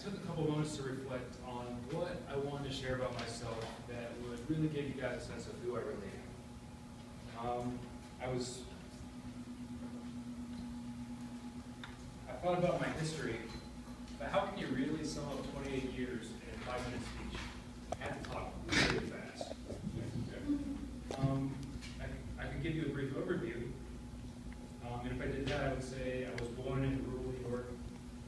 took a couple moments to reflect on what I wanted to share about myself that would really give you guys a sense of who I really am. I thought about my history, but how can you really sum up 28 years in a 5-minute speech? I had to talk really fast. I could give you a brief overview, and if I did that, I would say I was born in rural New York,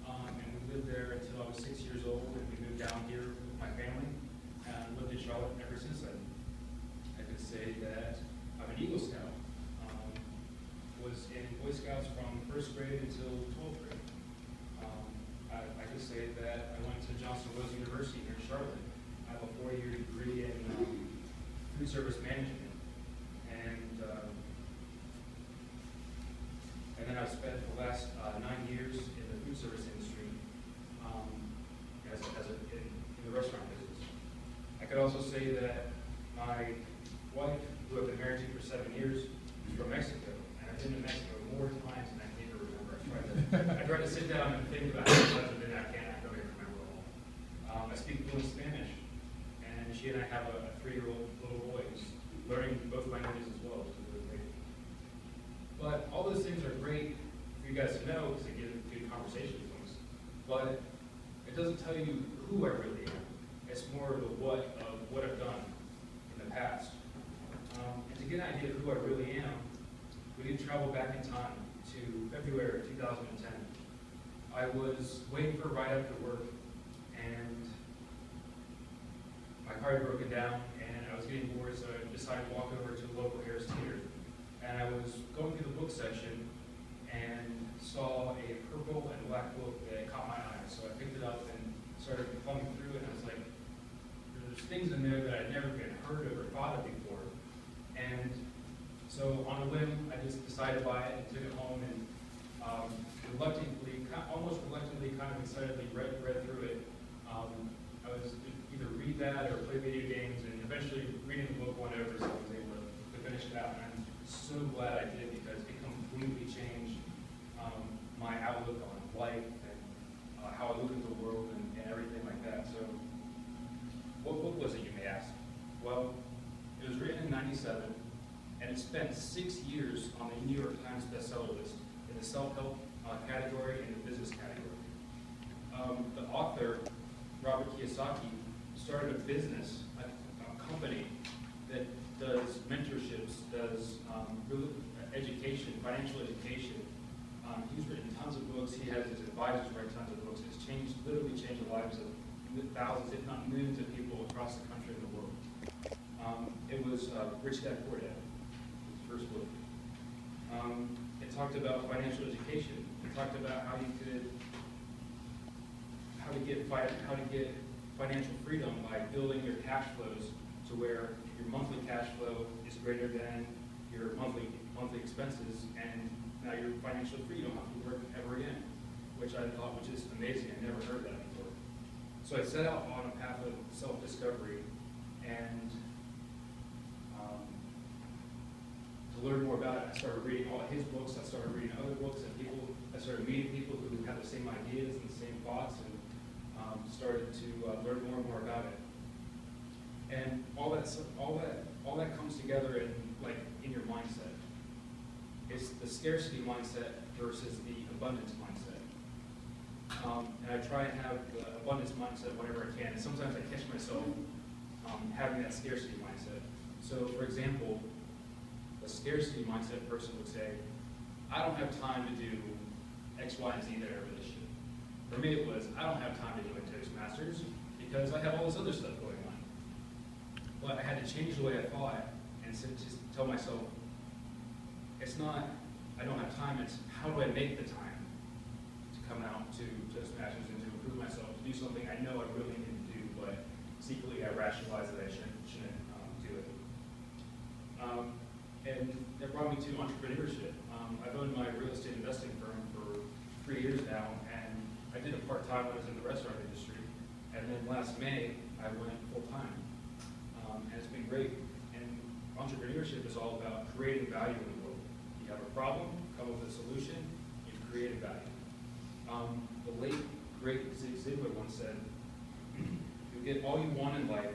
and we lived there until I was 6 years old, and we moved down here with my family, and lived in Charlotte ever since then. I could say that I'm an Eagle Scout. Was in Boy Scouts from 1st grade until 12th grade. I could say that I went to Johnson Wales University here in Charlotte. I have a 4-year degree in food service management, and then I've spent the last 9 years in the food service industry in the restaurant business. I could also say that my wife, who I've been married to for 7 years, is from Mexico. I've been to Mexico more times than I can even remember. I tried to sit down and think about it, but then I can't really remember all. I speak fluent Spanish, and she and I have a 3-year-old little boy who's learning both languages as well, which is really great. But all those things are great for you guys to know because they give good conversation points. But it doesn't tell you who I really am. It's more of the what of what I've done in the past. And to get an idea of who I really am, we could travel back in time to February 2010. I was waiting for a ride after work, and my car had broken down, and I was getting bored, so I decided to walk over to the local Harris Teeter. And I was going through the book section and saw a purple and black book that caught my eye. So I picked it up and started thumbing through it, and I was like, there's things in there that I'd never even heard of or thought of before. And so on a whim, I just decided to buy it and took it home, and almost reluctantly, kind of excitedly read through it. I was either read that or play video games, and eventually reading the book won over, so I was able to finish it out. And I'm so glad I did because it completely changed my outlook on life and how I look at the world and everything like that. So what book was it, you may ask? Well, it was written in '97. And it spent 6 years on the New York Times bestseller list in the self-help category and the business category. The author, Robert Kiyosaki, started a business, a company that does mentorships, does education, financial education. He's written tons of books. He has his advisors write tons of books. It's literally changed the lives of thousands, if not millions, of people across the country and the world. It was Rich Dad Poor Dad. First book. It talked about financial education. It talked about how to get financial freedom by building your cash flows to where your monthly cash flow is greater than your monthly expenses, and now you're financially free. You don't have to work ever again, which I thought was just amazing. I never heard that before. So I set out on a path of self-discovery and to learn more about it. I started reading all his books, I started reading other books, and I started meeting people who had the same ideas and the same thoughts, and started to learn more and more about it. And all that comes together in your mindset. It's the scarcity mindset versus the abundance mindset. And I try and have the abundance mindset whenever I can, and sometimes I catch myself having that scarcity mindset. So, for example, a scarcity mindset person would say, I don't have time to do X, Y, and Z that I really should. For me, it was, I don't have time to do my Toastmasters because I have all this other stuff going on. But I had to change the way I thought and just tell myself, it's not, I don't have time, it's how do I make the time to come out to Toastmasters and to improve myself, to do something I know I really need to do, but secretly I rationalize that I shouldn't do it. And that brought me to entrepreneurship. I've owned my real estate investing firm for 3 years now, and I did it part-time when I was in the restaurant industry. And then last May, I went full-time. And it's been great. And entrepreneurship is all about creating value in the world. You have a problem, come up with a solution, you've created value. The late great Zig Ziglar once said, "You get all you want in life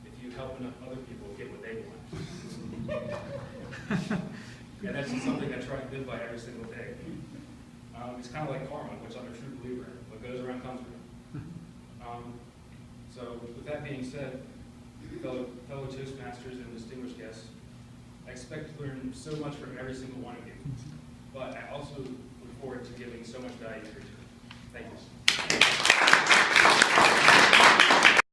if you help enough other people get what they want." And that's just something I try to live by every single day. It's kind of like karma, which I'm a true believer in. What goes around comes around. So with that being said, fellow Toastmasters and distinguished guests, I expect to learn so much from every single one of you, but I also look forward to giving so much value to you. Thank you.